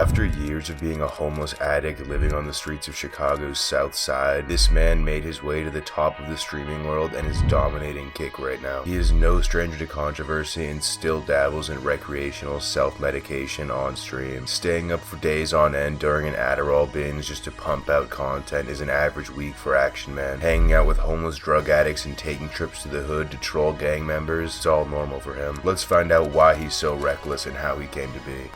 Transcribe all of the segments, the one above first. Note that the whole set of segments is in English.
After years of being a homeless addict living on the streets of Chicago's South Side, this man made his way to the top of the streaming world and is dominating Kick right now. He is no stranger to controversy and still dabbles in recreational self-medication on stream. Staying up for days on end during an Adderall binge just to pump out content is an average week for Action Man. Hanging out with homeless drug addicts and taking trips to the hood to troll gang members, it's all normal for him. Let's find out why he's so reckless and how he came to be.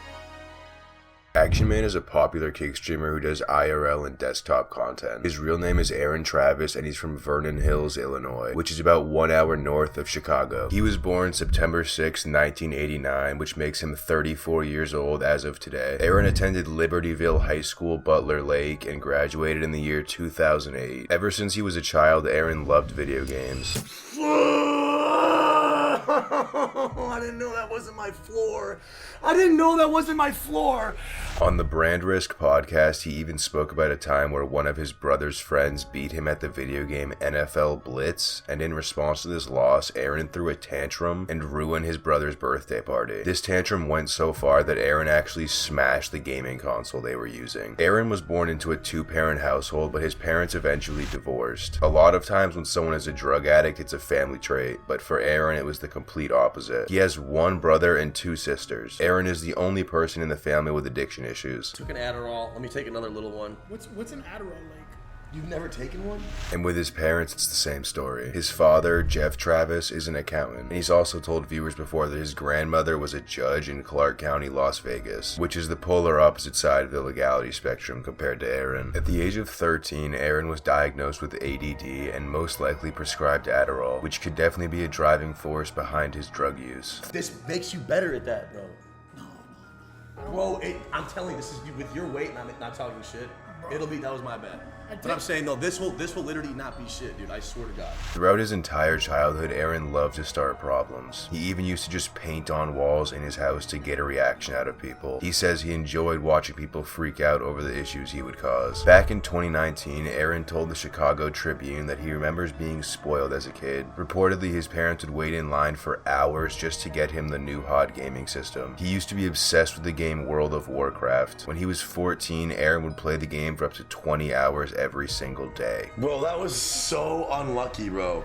Action Man is a popular Kick streamer who does IRL and desktop content. His real name is Aaron Travis and he's from Vernon Hills, Illinois, which is about 1 hour north of Chicago. He was born September 6, 1989, which makes him 34 years old as of today. Aaron attended Libertyville High School, Butler Lake, and graduated in the year 2008. Ever since he was a child, Aaron loved video games. I didn't know that wasn't my floor. I didn't know that wasn't my floor. On the Brand Risk podcast, he even spoke about a time where one of his brother's friends beat him at the video game NFL Blitz, and in response to this loss, Aaron threw a tantrum and ruined his brother's birthday party. This tantrum went so far that Aaron actually smashed the gaming console they were using. Aaron was born into a two-parent household, but his parents eventually divorced. A lot of times when someone is a drug addict, it's a family trait, but for Aaron, it was the complete opposite. He has one brother and two sisters. Aaron is the only person in the family with addiction issues. Took an Adderall. Let me take another little one. What's an Adderall like? You've never taken one? And with his parents, it's the same story. His father, Jeff Travis, is an accountant. And he's also told viewers before that his grandmother was a judge in Clark County, Las Vegas, which is the polar opposite side of the legality spectrum compared to Aaron. At the age of 13, Aaron was diagnosed with ADD and most likely prescribed Adderall, which could definitely be a driving force behind his drug use. This makes you better at that, bro. Bro, I'm telling you, this is with your weight, and I'm not talking shit. It'll be, that was my bad. But I'm saying, no, this will literally not be shit, dude. I swear to God. Throughout his entire childhood, Aaron loved to start problems. He even used to just paint on walls in his house to get a reaction out of people. He says he enjoyed watching people freak out over the issues he would cause. Back in 2019, Aaron told the Chicago Tribune that he remembers being spoiled as a kid. Reportedly, his parents would wait in line for hours just to get him the new hot gaming system. He used to be obsessed with the game World of Warcraft. When he was 14, Aaron would play the game for up to 20 hours every single day. Bro, that was so unlucky, bro.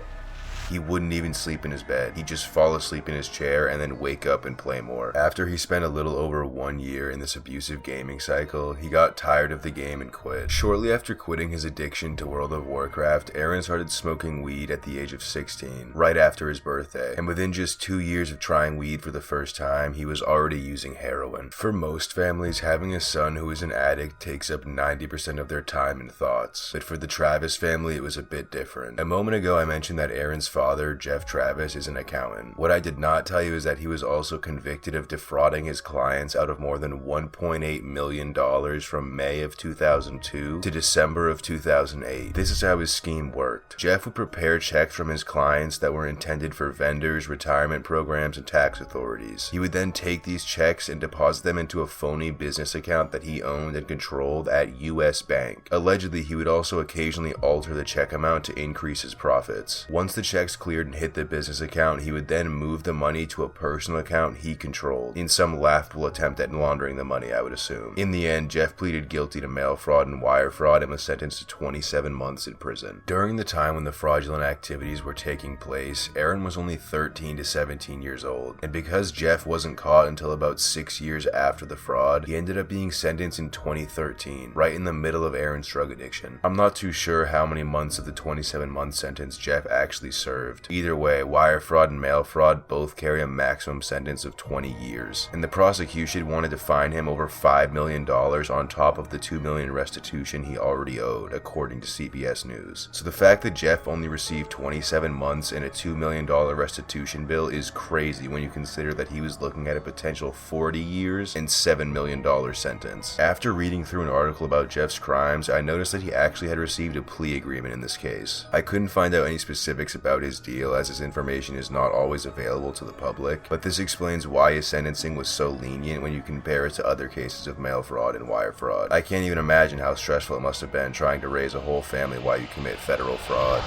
He wouldn't even sleep in his bed. He'd just fall asleep in his chair and then wake up and play more. After he spent a little over 1 year in this abusive gaming cycle, he got tired of the game and quit. Shortly after quitting his addiction to World of Warcraft, Aaron started smoking weed at the age of 16, right after his birthday. And within just 2 years of trying weed for the first time, he was already using heroin. For most families, having a son who is an addict takes up 90% of their time and thoughts. But for the Travis family, it was a bit different. A moment ago, I mentioned that Aaron's father, Jeff Travis, is an accountant. What I did not tell you is that he was also convicted of defrauding his clients out of more than $1.8 million from May of 2002 to December of 2008. This is how his scheme worked. Jeff would prepare checks from his clients that were intended for vendors, retirement programs, and tax authorities. He would then take these checks and deposit them into a phony business account that he owned and controlled at US Bank. Allegedly, he would also occasionally alter the check amount to increase his profits. Once the checks cleared and hit the business account, he would then move the money to a personal account he controlled, in some laughable attempt at laundering the money, I would assume. In the end, Jeff pleaded guilty to mail fraud and wire fraud and was sentenced to 27 months in prison. During the time when the fraudulent activities were taking place, Aaron was only 13 to 17 years old, and because Jeff wasn't caught until about 6 years after the fraud, he ended up being sentenced in 2013, right in the middle of Aaron's drug addiction. I'm not too sure how many months of the 27-month sentence Jeff actually served. Either way, wire fraud and mail fraud both carry a maximum sentence of 20 years, and the prosecution wanted to fine him over $5 million on top of the $2 million restitution he already owed, according to CBS News. So the fact that Jeff only received 27 months and a $2 million restitution bill is crazy when you consider that he was looking at a potential 40 years and $7 million sentence. After reading through an article about Jeff's crimes, I noticed that he actually had received a plea agreement in this case. I couldn't find out any specifics about his deal, as his information is not always available to the public, but this explains why his sentencing was so lenient when you compare it to other cases of mail fraud and wire fraud. I can't even imagine how stressful it must have been trying to raise a whole family while you commit federal fraud.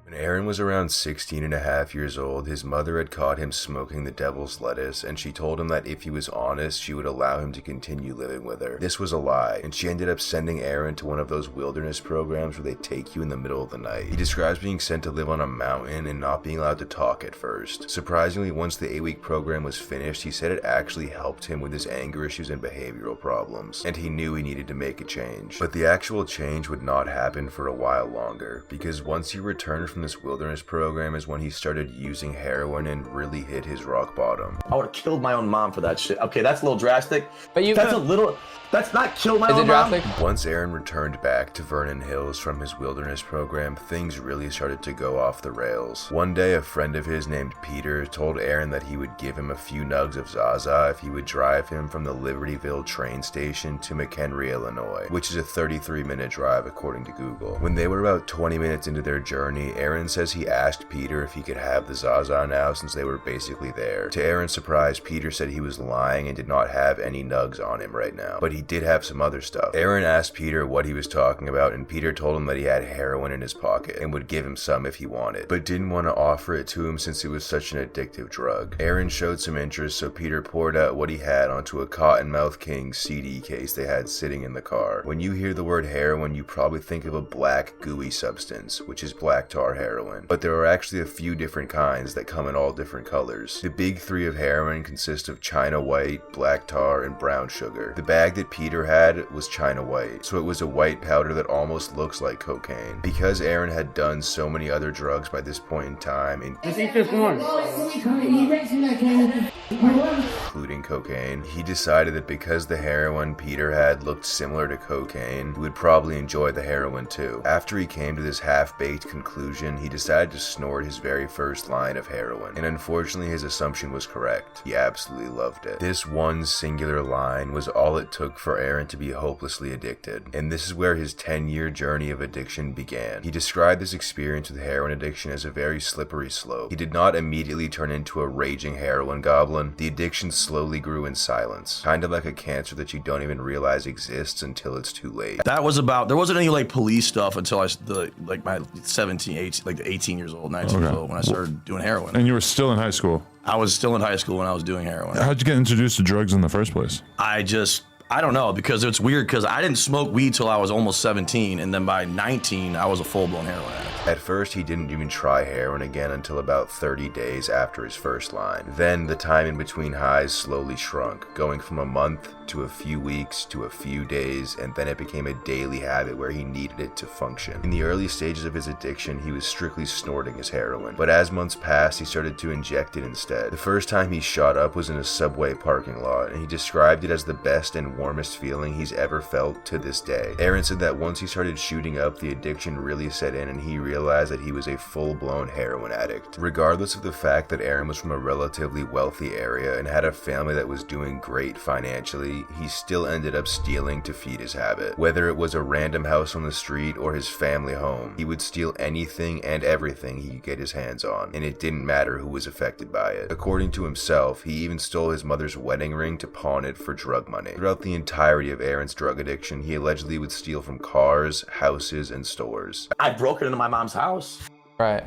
When Aaron was around 16 and a half years old. His mother had caught him smoking the devil's lettuce, and she told him that if he was honest, she would allow him to continue living with her. This was a lie, and she ended up sending Aaron to one of those wilderness programs where they take you in the middle of the night. He describes being sent to live on a mountain and not being allowed to talk at first. Surprisingly, once the 8-week program was finished, he said it actually helped him with his anger issues and behavioral problems, and he knew he needed to make a change. But the actual change would not happen for a while longer, because once he returned from this wilderness program is when he started using heroin and really hit his rock bottom. I would have killed my own mom for that shit. Okay, that's a little drastic. But That's not kill my is own it mom. drastic? Once Aaron returned back to Vernon Hills from his wilderness program, things really started to go off the rails. One day, a friend of his named Peter told Aaron that he would give him a few nugs of Zaza if he would drive him from the Libertyville train station to McHenry, Illinois, which is a 33-minute drive according to Google. When they were about 20 minutes into their journey, Aaron says he asked Peter if he could have the Zaza now since they were basically there. To Aaron's surprise, Peter said he was lying and did not have any nugs on him right now, but he did have some other stuff. Aaron asked Peter what he was talking about, and Peter told him that he had heroin in his pocket and would give him some if he wanted, but didn't want to offer it to him since it was such an addictive drug. Aaron showed some interest, so Peter poured out what he had onto a Cottonmouth King CD case they had sitting in the car. When you hear the word heroin, you probably think of a black, gooey substance, which is black tar heroin, but there are actually a few different kinds that come in all different colors. The big three of heroin consist of China white, black tar, and brown sugar. The bag that Peter had was China white, so it was a white powder that almost looks like cocaine. Because Aaron had done so many other drugs by this point in time, including cocaine, he decided that because the heroin Peter had looked similar to cocaine, he would probably enjoy the heroin too. After he came to this half-baked conclusion, he decided to snort his very first line of heroin, and unfortunately his assumption was correct. He absolutely loved it. This one singular line was all it took for Aaron to be hopelessly addicted, and this is where his 10-year journey of addiction began. He described this experience with heroin addiction as a very slippery slope. He did not immediately turn into a raging heroin goblin. The addiction slowly grew in silence, kind of like a cancer that you don't even realize exists until it's too late. There wasn't any like police stuff until my 17, 18, like 18 years old, 19 years old when I started doing heroin. And you were still in high school? I was still in high school when I was doing heroin. How'd you get introduced to drugs in the first place? I don't know, because it's weird because I didn't smoke weed till I was almost 17, and then by 19, I was a full-blown heroin addict. At first, he didn't even try heroin again until about 30 days after his first line. Then, the time in between highs slowly shrunk, going from a month to a few weeks to a few days, and then it became a daily habit where he needed it to function. In the early stages of his addiction, he was strictly snorting his heroin, but as months passed, he started to inject it instead. The first time he shot up was in a Subway parking lot, and he described it as the best and warmest feeling he's ever felt to this day. Aaron said that once he started shooting up, the addiction really set in, and he realized that he was a full-blown heroin addict. Regardless of the fact that Aaron was from a relatively wealthy area and had a family that was doing great financially, he still ended up stealing to feed his habit. Whether it was a random house on the street or his family home, he would steal anything and everything he could get his hands on, and it didn't matter who was affected by it. According to himself, he even stole his mother's wedding ring to pawn it for drug money. Throughout the entirety of Aaron's drug addiction, he allegedly would steal from cars, houses, and stores. I broke into my mom's house. Right.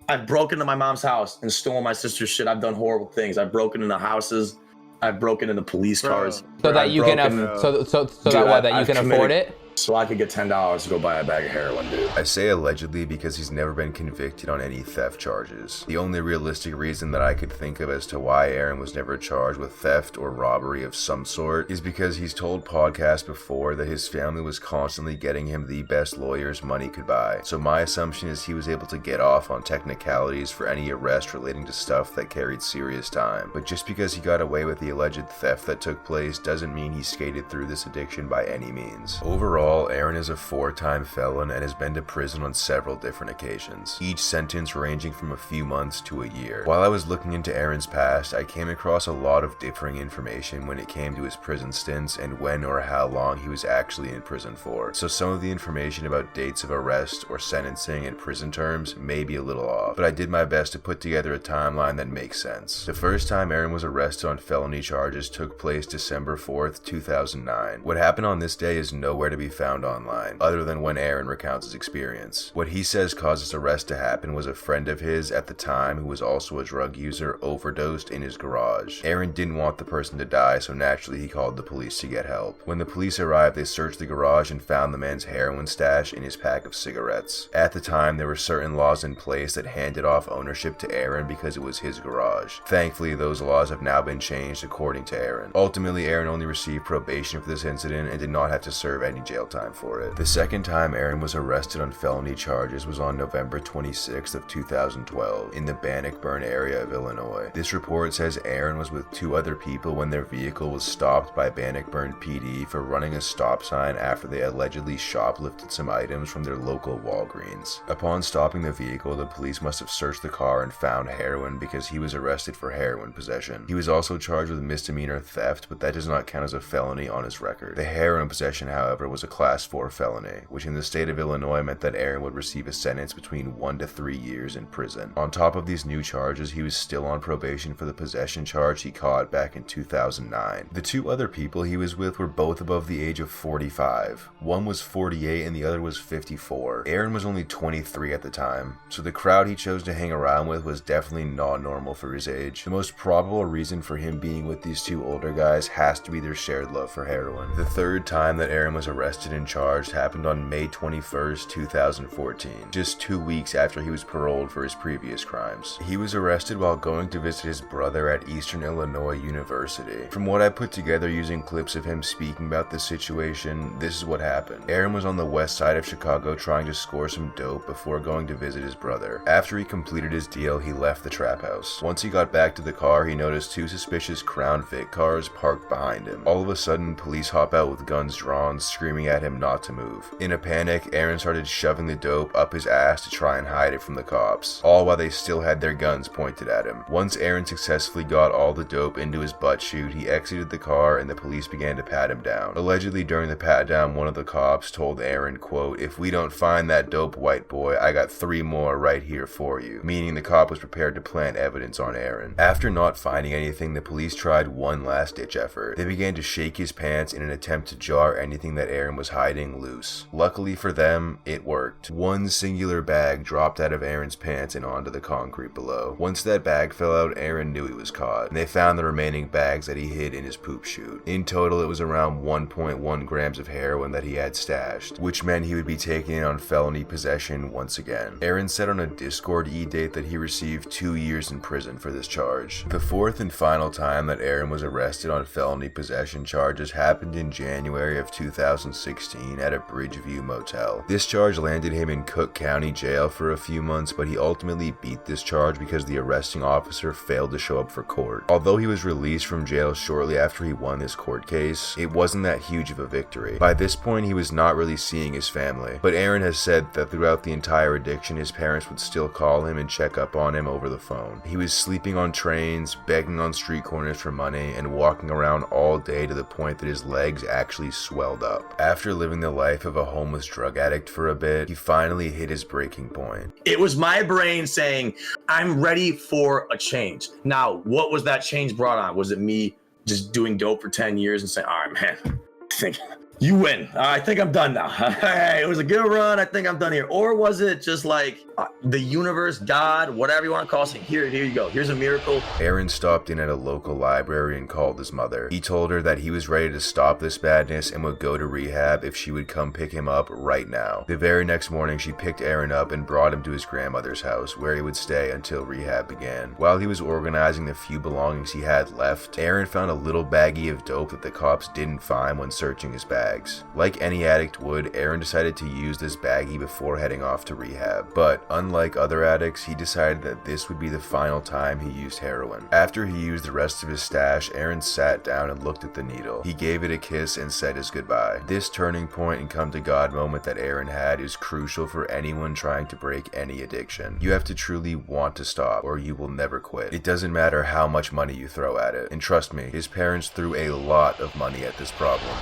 I've broken into my mom's house and stolen my sister's shit. I've done horrible things. I've broken into houses. I've broken into police cars. So that you can afford it? So I could get $10 to go buy a bag of heroin, dude. I say allegedly because he's never been convicted on any theft charges. The only realistic reason that I could think of as to why Aaron was never charged with theft or robbery of some sort is because he's told podcasts before that his family was constantly getting him the best lawyers money could buy. So my assumption is he was able to get off on technicalities for any arrest relating to stuff that carried serious time. But just because he got away with the alleged theft that took place doesn't mean he skated through this addiction by any means. Overall, Aaron is a 4-time felon and has been to prison on several different occasions, each sentence ranging from a few months to a year. While I was looking into Aaron's past, I came across a lot of differing information when it came to his prison stints and when or how long he was actually in prison for. So some of the information about dates of arrest or sentencing and prison terms may be a little off, but I did my best to put together a timeline that makes sense. The first time Aaron was arrested on felony charges took place December 4th, 2009. What happened on this day is nowhere to be found online, other than when Aaron recounts his experience. What he says caused his arrest to happen was a friend of his at the time, who was also a drug user, overdosed in his garage. Aaron didn't want the person to die, so naturally he called the police to get help. When the police arrived, they searched the garage and found the man's heroin stash in his pack of cigarettes. At the time, there were certain laws in place that handed off ownership to Aaron because it was his garage. Thankfully, those laws have now been changed according to Aaron. Ultimately, Aaron only received probation for this incident and did not have to serve any jail time for it. The second time Aaron was arrested on felony charges was on November 26th of 2012 in the Bannockburn area of Illinois. This report says Aaron was with two other people when their vehicle was stopped by Bannockburn PD for running a stop sign after they allegedly shoplifted some items from their local Walgreens. Upon stopping the vehicle, the police must have searched the car and found heroin because he was arrested for heroin possession. He was also charged with misdemeanor theft, but that does not count as a felony on his record. The heroin possession, however, was a class 4 felony, which in the state of Illinois meant that Aaron would receive a sentence between 1 to 3 years in prison. On top of these new charges, he was still on probation for the possession charge he caught back in 2009. The two other people he was with were both above the age of 45. One was 48 and the other was 54. Aaron was only 23 at the time, so the crowd he chose to hang around with was definitely not normal for his age. The most probable reason for him being with these two older guys has to be their shared love for heroin. The third time that Aaron was arrested and charged happened on May 21st, 2014, just 2 weeks after he was paroled for his previous crimes. He was arrested while going to visit his brother at Eastern Illinois University. From what I put together using clips of him speaking about the situation, this is what happened. Aaron was on the west side of Chicago trying to score some dope before going to visit his brother. After he completed his deal, he left the trap house. Once he got back to the car, he noticed two suspicious Crown Vic cars parked behind him. All of a sudden, police hop out with guns drawn, screaming at him not to move. In a panic, Aaron started shoving the dope up his ass to try and hide it from the cops, all while they still had their guns pointed at him. Once Aaron successfully got all the dope into his butt chute, he exited the car and the police began to pat him down. Allegedly, during the pat down, one of the cops told Aaron, quote, "If we don't find that dope, white boy, I got 3 more right here for you," meaning the cop was prepared to plant evidence on Aaron. After not finding anything, the police tried one last ditch effort. They began to shake his pants in an attempt to jar anything that Aaron was hiding loose. Luckily for them, it worked. One singular bag dropped out of Aaron's pants and onto the concrete below. Once that bag fell out, Aaron knew he was caught, and they found the remaining bags that he hid in his poop chute. In total, it was around 1.1 grams of heroin that he had stashed, which meant he would be taken in on felony possession once again. Aaron said on a Discord e-date that he received 2 years in prison for this charge. The fourth and final time that Aaron was arrested on felony possession charges happened in January of 2016 at a Bridgeview motel. This charge landed him in Cook County Jail for a few months, but he ultimately beat this charge because the arresting officer failed to show up for court. Although he was released from jail shortly after he won this court case, it wasn't that huge of a victory. By this point, he was not really seeing his family, but Aaron has said that throughout the entire addiction, his parents would still call him and check up on him over the phone. He was sleeping on trains, begging on street corners for money, and walking around all day to the point that his legs actually swelled up. After living the life of a homeless drug addict for a bit, he finally hit his breaking point. It was my brain saying, I'm ready for a change. Now, what was that change brought on? Was it me just doing dope for 10 years and saying, all right, man, I think you win. I think I'm done now. Hey, it was a good run. I think I'm done here. Or was it just like the universe, God, whatever you want to call it, saying, here you go. Here's a miracle. Aaron stopped in at a local library and called his mother. He told her that he was ready to stop this badness and would go to rehab if she would come pick him up right now. The very next morning, she picked Aaron up and brought him to his grandmother's house, where he would stay until rehab began. While he was organizing the few belongings he had left, Aaron found a little baggie of dope that the cops didn't find when searching his bags. Like any addict would, Aaron decided to use this baggie before heading off to rehab. But unlike other addicts, he decided that this would be the final time he used heroin. After he used the rest of his stash, Aaron sat down and looked at the needle. He gave it a kiss and said his goodbye. This turning point and come to God moment that Aaron had is crucial for anyone trying to break any addiction. You have to truly want to stop, or you will never quit. It doesn't matter how much money you throw at it. And trust me, his parents threw a lot of money at this problem.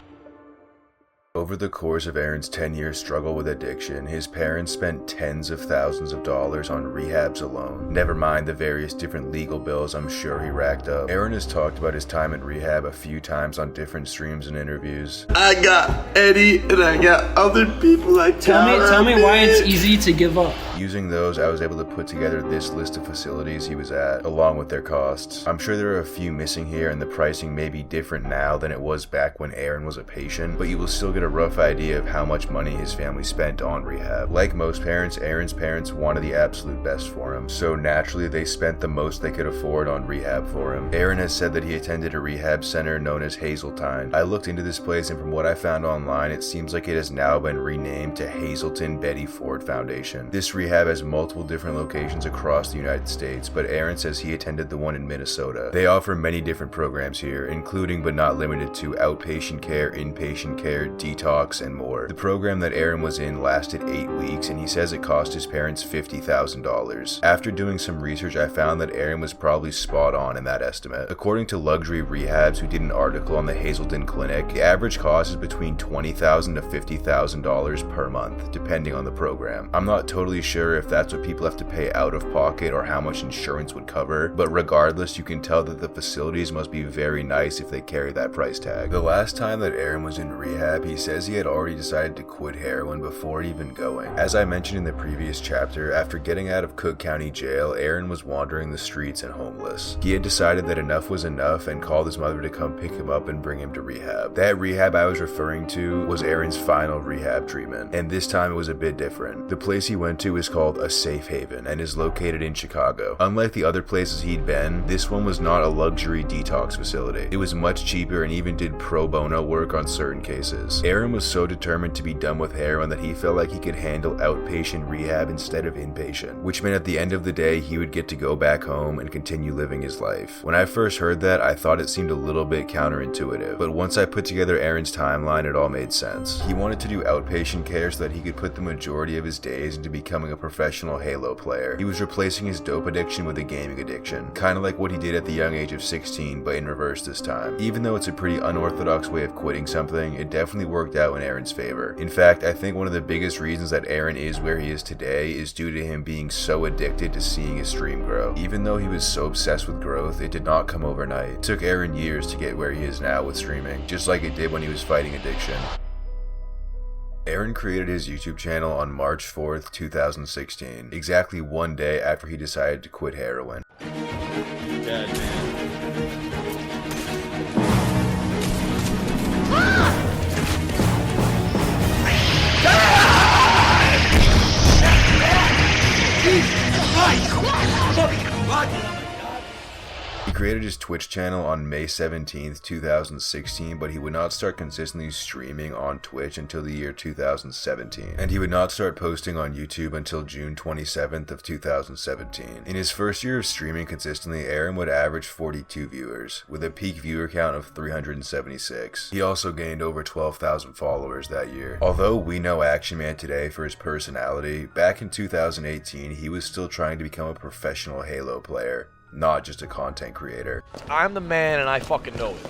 Over the course of Aaron's 10-year struggle with addiction, his parents spent tens of thousands of dollars on rehabs alone. Never mind the various different legal bills I'm sure he racked up. Aaron has talked about his time in rehab a few times on different streams and interviews. I got Eddie and I got other people I Tell me why it's easy to give up. Using those, I was able to put together this list of facilities he was at, along with their costs. I'm sure there are a few missing here and the pricing may be different now than it was back when Aaron was a patient, but you will still get a rough idea of how much money his family spent on rehab. Like most parents, Aaron's parents wanted the absolute best for him, so naturally they spent the most they could afford on rehab for him. Aaron has said that he attended a rehab center known as Hazeltine. I looked into this place and from what I found online, it seems like it has now been renamed to Hazelton Betty Ford Foundation. This rehab has multiple different locations across the United States, but Aaron says he attended the one in Minnesota. They offer many different programs here, including but not limited to outpatient care, inpatient care, detox, and more. The program that Aaron was in lasted 8 weeks, and he says it cost his parents $50,000. After doing some research, I found that Aaron was probably spot on in that estimate. According to Luxury Rehabs, who did an article on the Hazelton Clinic, the average cost is between $20,000 to $50,000 per month, depending on the program. I'm not totally sure if that's what people have to pay out of pocket or how much insurance would cover, but regardless, you can tell that the facilities must be very nice if they carry that price tag. The last time that Aaron was in rehab, he says he had already decided to quit heroin before even going. As I mentioned in the previous chapter, after getting out of Cook County Jail, Aaron was wandering the streets and homeless. He had decided that enough was enough and called his mother to come pick him up and bring him to rehab. That rehab I was referring to was Aaron's final rehab treatment, and this time it was a bit different. The place he went to is called a safe haven and is located in Chicago. Unlike the other places he'd been, this one was not a luxury detox facility. It was much cheaper and even did pro bono work on certain cases. Aaron was so determined to be done with heroin that he felt like he could handle outpatient rehab instead of inpatient, which meant at the end of the day he would get to go back home and continue living his life. When I first heard that, I thought it seemed a little bit counterintuitive, but once I put together Aaron's timeline, it all made sense. He wanted to do outpatient care so that he could put the majority of his days into becoming a professional Halo player. He was replacing his dope addiction with a gaming addiction, kind of like what he did at the young age of 16, but in reverse this time. Even though it's a pretty unorthodox way of quitting something, it definitely worked out in Aaron's favor. In fact, I think one of the biggest reasons that Aaron is where he is today is due to him being so addicted to seeing his stream grow. Even though he was so obsessed with growth, it did not come overnight. It took Aaron years to get where he is now with streaming, just like it did when he was fighting addiction. Aaron created his YouTube channel on March 4th, 2016, exactly one day after he decided to quit heroin. Dead, man. He created his Twitch channel on May 17th, 2016, but he would not start consistently streaming on Twitch until the year 2017, and he would not start posting on YouTube until June 27th of 2017. In his first year of streaming consistently, Aaron would average 42 viewers, with a peak viewer count of 376. He also gained over 12,000 followers that year. Although we know Action Man today for his personality, back in 2018 he was still trying to become a professional Halo player, not just a content creator. I'm the man and I fucking know it.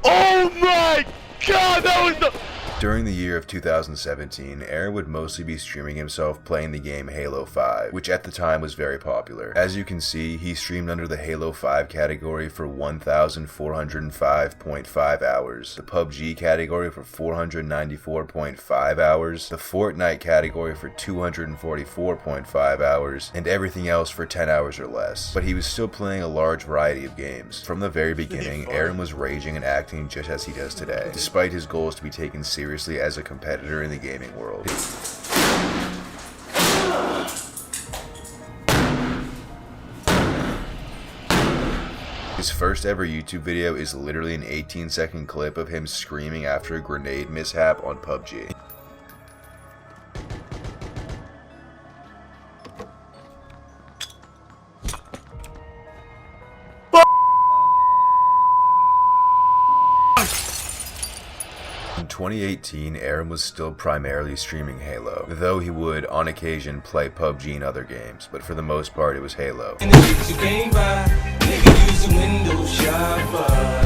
Oh my god, that was the... During the year of 2017, Aaron would mostly be streaming himself playing the game Halo 5, which at the time was very popular. As you can see, he streamed under the Halo 5 category for 1,405.5 hours, the PUBG category for 494.5 hours, the Fortnite category for 244.5 hours, and everything else for 10 hours or less. But he was still playing a large variety of games. From the very beginning, Aaron was raging and acting just as he does today, despite his goals to be taken seriously as a competitor in the gaming world. His first ever YouTube video is literally an 18-second clip of him screaming after a grenade mishap on PUBG. In 2018, Aaron was still primarily streaming Halo, though he would, on occasion, play PUBG and other games, but for the most part it was Halo. She's a window shopper.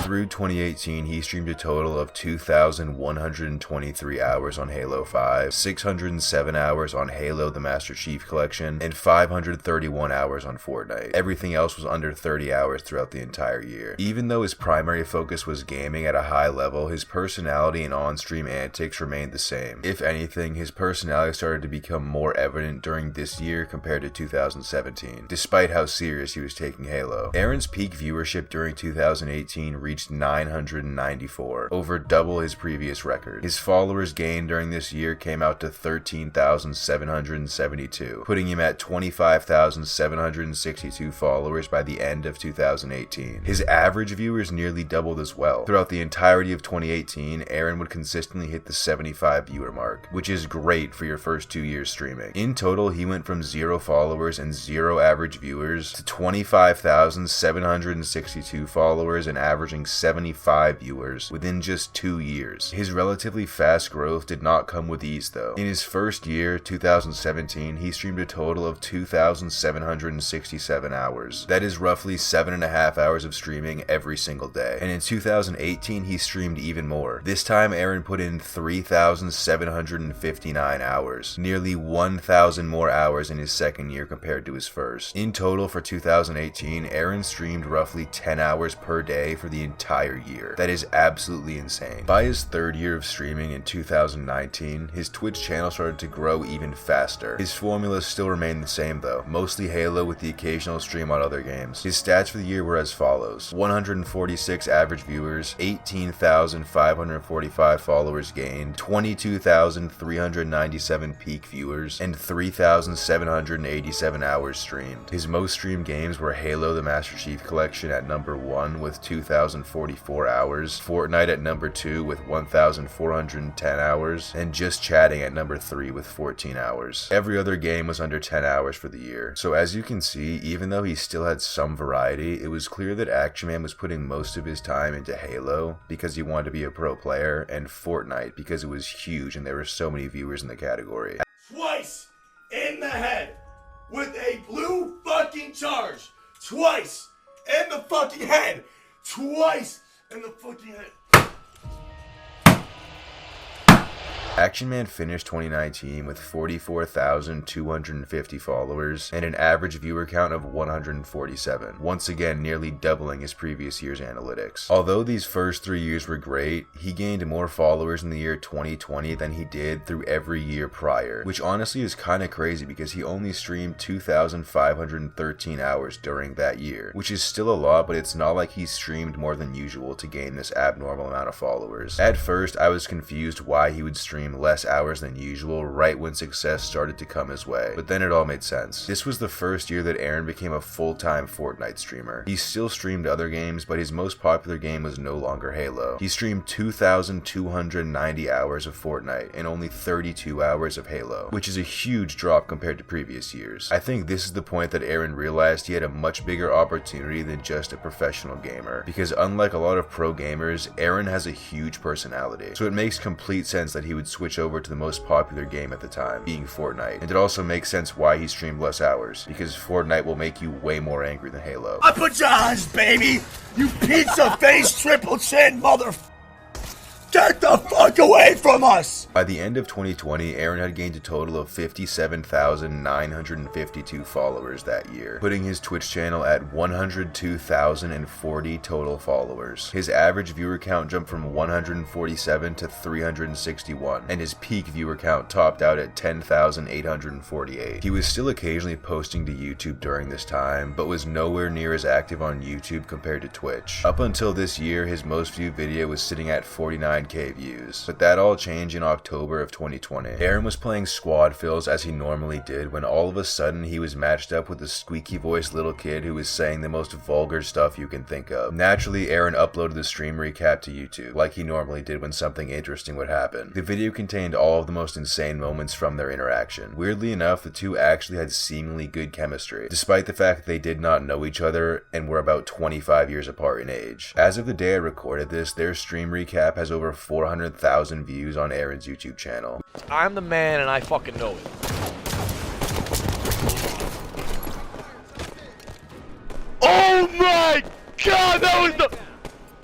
Through 2018, he streamed a total of 2,123 hours on Halo 5, 607 hours on Halo the Master Chief Collection, and 531 hours on Fortnite. Everything else was under 30 hours throughout the entire year. Even though his primary focus was gaming at a high level, his personality and on-stream antics remained the same. If anything, his personality started to become more evident during this year compared to 2017, despite how serious he was taking Halo. Aaron's peak viewership during 2018 reached 994, over double his previous record. His followers gained during this year came out to 13,772, putting him at 25,762 followers by the end of 2018. His average viewers nearly doubled as well. Throughout the entirety of 2018, Aaron would consistently hit the 75 viewer mark, which is great for your first 2 years streaming. In total, he went from 0 followers and 0 average viewers to 25,762 followers and averaging 75 viewers within just 2 years. His relatively fast growth did not come with ease though. In his first year, 2017, he streamed a total of 2,767 hours. That is roughly 7.5 hours of streaming every single day. And in 2018, he streamed even more. This time, Aaron put in 3,759 hours, nearly 1,000 more hours in his second year compared to his first. In total for 2018, Aaron streamed roughly 10 hours per day for the entire year. That is absolutely insane. By his third year of streaming in 2019, his Twitch channel started to grow even faster. His formula still remained the same though, mostly Halo with the occasional stream on other games. His stats for the year were as follows: 146 average viewers, 18,545 followers gained, 22,397 peak viewers, and 3,787 hours streamed. His most streamed games were Halo the Master Chief Collection at number 1 with 2,044 hours, Fortnite at number 2 with 1,410 hours, and Just Chatting at number 3 with 14 hours. Every other game was under 10 hours for the year. So as you can see, even though he still had some variety, it was clear that IRL was putting most of his time into Halo because he wanted to be a pro player, and Fortnite because it was huge and there were so many viewers in the category. Twice in the head with a blue fucking charge. Twice in the fucking head. Twice in the fucking head. IRL finished 2019 with 44,250 followers and an average viewer count of 147, once again nearly doubling his previous year's analytics. Although these first 3 years were great, he gained more followers in the year 2020 than he did through every year prior, which honestly is kinda crazy because he only streamed 2,513 hours during that year, which is still a lot, but it's not like he streamed more than usual to gain this abnormal amount of followers. At first, I was confused why he would stream less hours than usual right when success started to come his way, but then it all made sense. This was the first year that Aaron became a full-time Fortnite streamer. He still streamed other games, but his most popular game was no longer Halo. He streamed 2,290 hours of Fortnite and only 32 hours of Halo, which is a huge drop compared to previous years. I think this is the point that Aaron realized he had a much bigger opportunity than just a professional gamer, because unlike a lot of pro gamers, Aaron has a huge personality, so it makes complete sense that he would switch over to the most popular game at the time, being Fortnite. And it also makes sense why he streamed less hours, because Fortnite will make you way more angry than Halo. I put you on, baby! You pizza face triple chin motherfucker! Get the fuck away from us! By the end of 2020, Aaron had gained a total of 57,952 followers that year, putting his Twitch channel at 102,040 total followers. His average viewer count jumped from 147 to 361, and his peak viewer count topped out at 10,848. He was still occasionally posting to YouTube during this time, but was nowhere near as active on YouTube compared to Twitch. Up until this year, his most viewed video was sitting at 49K views, but that all changed in October of 2020. Aaron was playing squad fills as he normally did when all of a sudden he was matched up with a squeaky voiced little kid who was saying the most vulgar stuff you can think of. Naturally, Aaron uploaded the stream recap to YouTube, like he normally did when something interesting would happen. The video contained all of the most insane moments from their interaction. Weirdly enough, the two actually had seemingly good chemistry, despite the fact that they did not know each other and were about 25 years apart in age. As of the day I recorded this, their stream recap has over 400,000 views on Aaron's YouTube channel. I'm the man and I fucking know it. Oh god, that was the...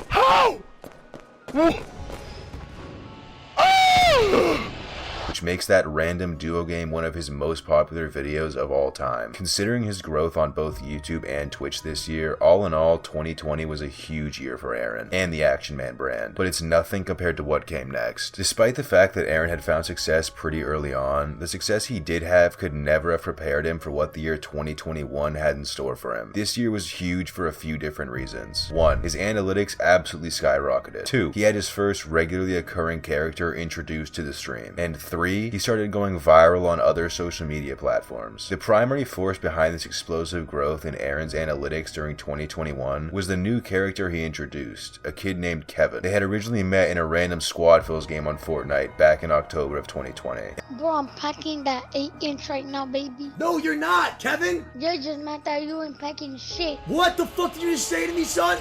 How? Oh! Which makes that random duo game one of his most popular videos of all time. Considering his growth on both YouTube and Twitch this year, all in all, 2020 was a huge year for Aaron and the Action Man brand, but it's nothing compared to what came next. Despite the fact that Aaron had found success pretty early on, the success he did have could never have prepared him for what the year 2021 had in store for him. This year was huge for a few different reasons. 1. His analytics absolutely skyrocketed. 2. He had his first regularly occurring character introduced to the stream. And 3. He started going viral on other social media platforms. The primary force behind this explosive growth in Aaron's analytics during 2021 was the new character he introduced, a kid named Kevin. They had originally met in a random squad fills game on Fortnite back in October of 2020. Bro, I'm packing that 8-inch right now, baby. No, you're not, Kevin. You're just mad that you ain't packing shit. What the fuck did you just say to me, son?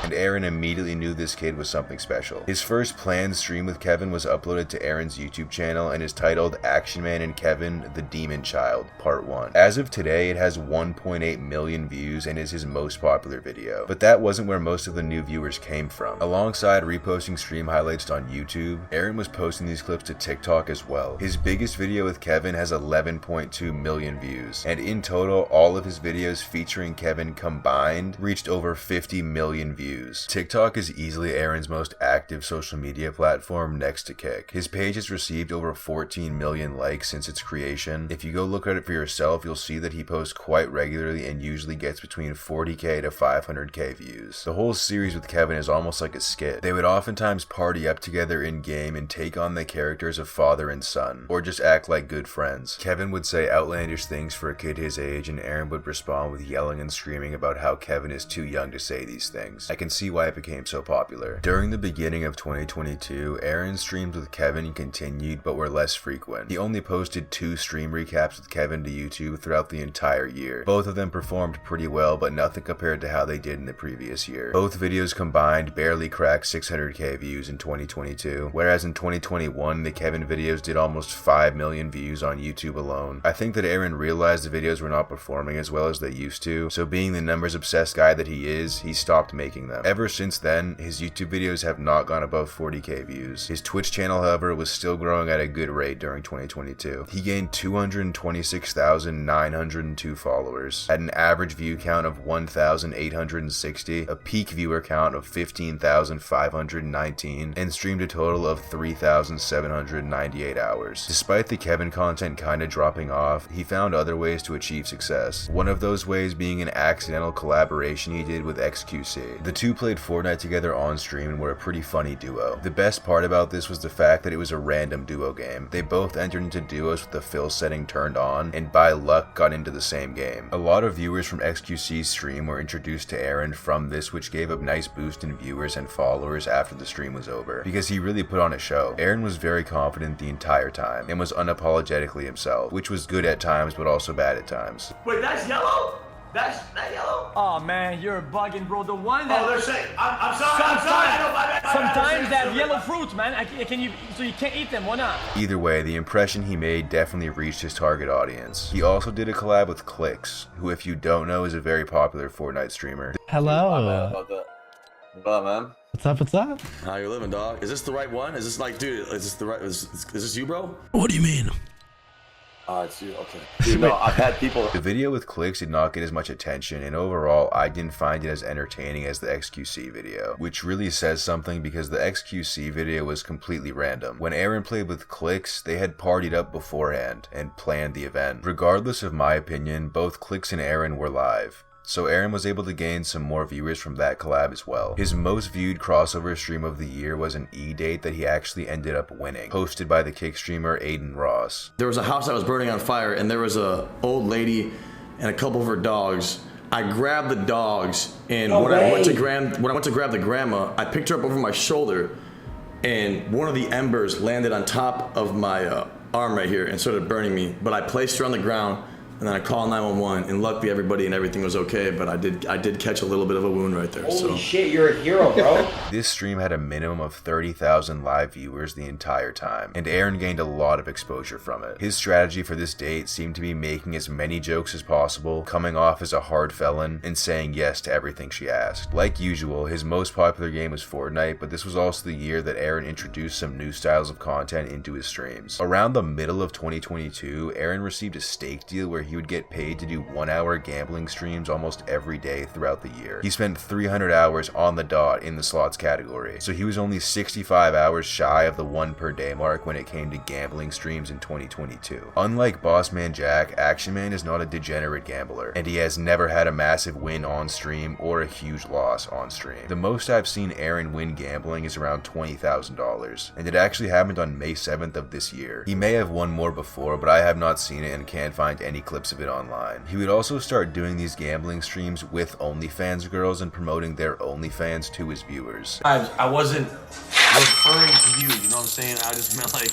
And Aaron immediately knew this kid was something special. His first planned stream with Kevin was uploaded to Aaron's YouTube channel and is titled Action Man and Kevin, the Demon Child, Part 1. As of today, it has 1.8 million views and is his most popular video. But that wasn't where most of the new viewers came from. Alongside reposting stream highlights on YouTube, Aaron was posting these clips to TikTok as well. His biggest video with Kevin has 11.2 million views, and in total, all of his videos featuring Kevin combined reached over 50 million views. TikTok is easily Aaron's most active social media platform next to Kick. His page has received over 14 million likes since its creation. If you go look at it for yourself, you'll see that he posts quite regularly and usually gets between 40k to 500k views. The whole series with Kevin is almost like a skit. They would oftentimes party up together in game and take on the characters of father and son, or just act like good friends. Kevin would say outlandish things for a kid his age, and Aaron would respond with yelling and screaming about how Kevin is too young to say these things. I can see why it became so popular. During the beginning of 2022, Aaron's streams with Kevin continued but were less frequent. He only posted 2 stream recaps with Kevin to YouTube throughout the entire year. Both of them performed pretty well, but nothing compared to how they did in the previous year. Both videos combined barely cracked 600k views in 2022, whereas in 2021, the Kevin videos did almost 5 million views on YouTube alone. I think that Aaron realized the videos were not performing as well as they used to, so being the numbers obsessed guy that he is, he stopped making them. Ever since then, his YouTube videos have not gone above 40k views. His Twitch channel, however, was still growing at a good rate during 2022. He gained 226,902 followers, had an average view count of 1,860, a peak viewer count of 15,519, and streamed a total of 3,798 hours. Despite the Kevin content kinda dropping off, he found other ways to achieve success. One of those ways being an accidental collaboration he did with XQC. The two played Fortnite together on stream and were a pretty funny duo. The best part about this was the fact that it was a random duo game. They both entered into duos with the fill setting turned on, and by luck got into the same game. A lot of viewers from XQC's stream were introduced to Aaron from this, which gave a nice boost in viewers and followers after the stream was over, because he really put on a show. Aaron was very confident the entire time, and was unapologetically himself, which was good at times but also bad at times. Wait, that's yellow? That's that yellow? Oh man, you're bugging, bro. The one that. Oh, they're saying. I'm sorry. I know, my bad. Sometimes they have yellow fruits, man. So you can't eat them. Why not? Either way, the impression he made definitely reached his target audience. He also did a collab with Clicks, who, if you don't know, is a very popular Fortnite streamer. Hello. What up, man? What's up? What's up? How you living, dog? Is this the right one? Is this like, dude? Is this the right? Is this you, bro? What do you mean? It's you. Okay. Dude, no, I've had people. The video with Clicks did not get as much attention, and overall, I didn't find it as entertaining as the XQC video, which really says something because the XQC video was completely random. When Aaron played with Clicks, they had partied up beforehand and planned the event. Regardless of my opinion, both Clicks and Aaron were live, so Aaron was able to gain some more viewers from that collab as well. His most viewed crossover stream of the year was an E-date that he actually ended up winning, hosted by the Kick streamer Aiden Ross. There was a house that was burning on fire, and there was a old lady and a couple of her dogs. I grabbed the dogs, and when I went to grab the grandma, I picked her up over my shoulder, and one of the embers landed on top of my arm right here and started burning me. But I placed her on the ground, And then I called 911, and luckily everybody and everything was okay, but I did catch a little bit of a wound right there. Holy shit, you're a hero, bro. This stream had a minimum of 30,000 live viewers the entire time, and Aaron gained a lot of exposure from it. His strategy for this date seemed to be making as many jokes as possible, coming off as a hard felon, and saying yes to everything she asked. Like usual, his most popular game was Fortnite, but this was also the year that Aaron introduced some new styles of content into his streams. Around the middle of 2022, Aaron received a stake deal where he would get paid to do 1-hour gambling streams almost every day throughout the year. He spent 300 hours on the dot in the slots category, so he was only 65 hours shy of the 1 per day mark when it came to gambling streams in 2022. Unlike Bossman Jack, Action Man is not a degenerate gambler, and he has never had a massive win on stream or a huge loss on stream. The most I've seen Aaron win gambling is around $20,000, and it actually happened on May 7th of this year. He may have won more before, but I have not seen it and can't find any clips of it online. He would also start doing these gambling streams with OnlyFans girls and promoting their OnlyFans to his viewers. I wasn't referring to you, you know what I'm saying? I just meant like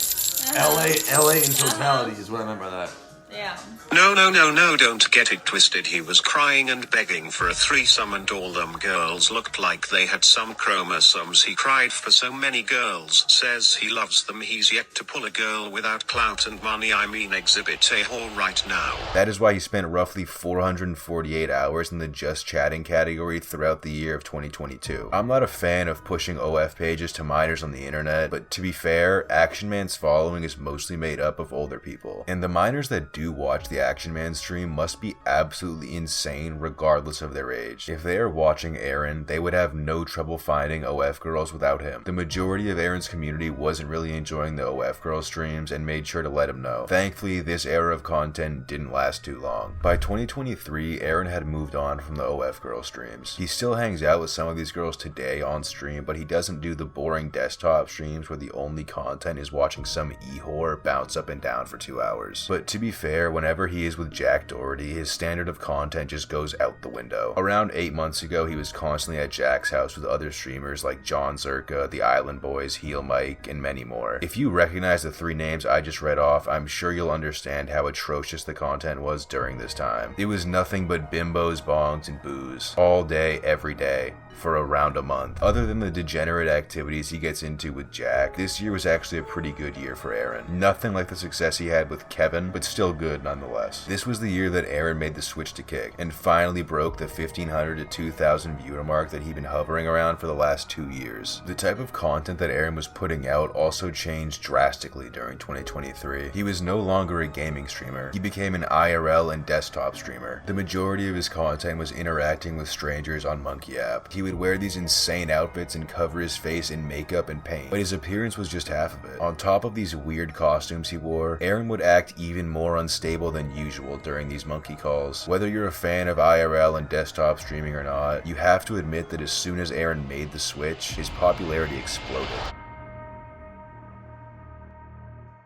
LA in totality is what I meant by that. Yeah. No, don't get it twisted. He was crying and begging for a threesome and all them girls looked like they had some chromosomes. He cried for so many girls, says he loves them. He's yet to pull a girl without clout and money. I mean exhibit A whore right now. That is why he spent roughly 448 hours in the just chatting category throughout the year of 2022. I'm not a fan of pushing OF pages to minors on the internet, but to be fair, Action Man's following is mostly made up of older people, and the minors that do watch the Action Man stream must be absolutely insane regardless of their age. If they are watching Aaron, they would have no trouble finding OF girls without him. The majority of Aaron's community wasn't really enjoying the OF girl streams and made sure to let him know. Thankfully, this era of content didn't last too long. By 2023, Aaron had moved on from the OF girl streams. He still hangs out with some of these girls today on stream, but he doesn't do the boring desktop streams where the only content is watching some e-whore bounce up and down for 2 hours. But to be fair, whenever he is with Jack Doherty, his standard of content just goes out the window. Around 8 months ago, he was constantly at Jack's house with other streamers like John Zerka, the Island Boys, Heel Mike, and many more. If you recognize the 3 names I just read off, I'm sure you'll understand how atrocious the content was during this time. It was nothing but bimbos, bongs, and booze. All day, every day, for around a month. Other than the degenerate activities he gets into with Jack, this year was actually a pretty good year for Aaron. Nothing like the success he had with Kevin, but still good nonetheless. This was the year that Aaron made the switch to Kick, and finally broke the 1,500 to 2,000 viewer mark that he'd been hovering around for the last 2 years. The type of content that Aaron was putting out also changed drastically during 2023. He was no longer a gaming streamer. He became an IRL and desktop streamer. The majority of his content was interacting with strangers on Monkey App. He would wear these insane outfits and cover his face in makeup and paint, but his appearance was just half of it. On top of these weird costumes he wore, Aaron would act even more unstable than usual during these monkey calls. Whether you're a fan of IRL and desktop streaming or not, you have to admit that as soon as Aaron made the switch, his popularity exploded.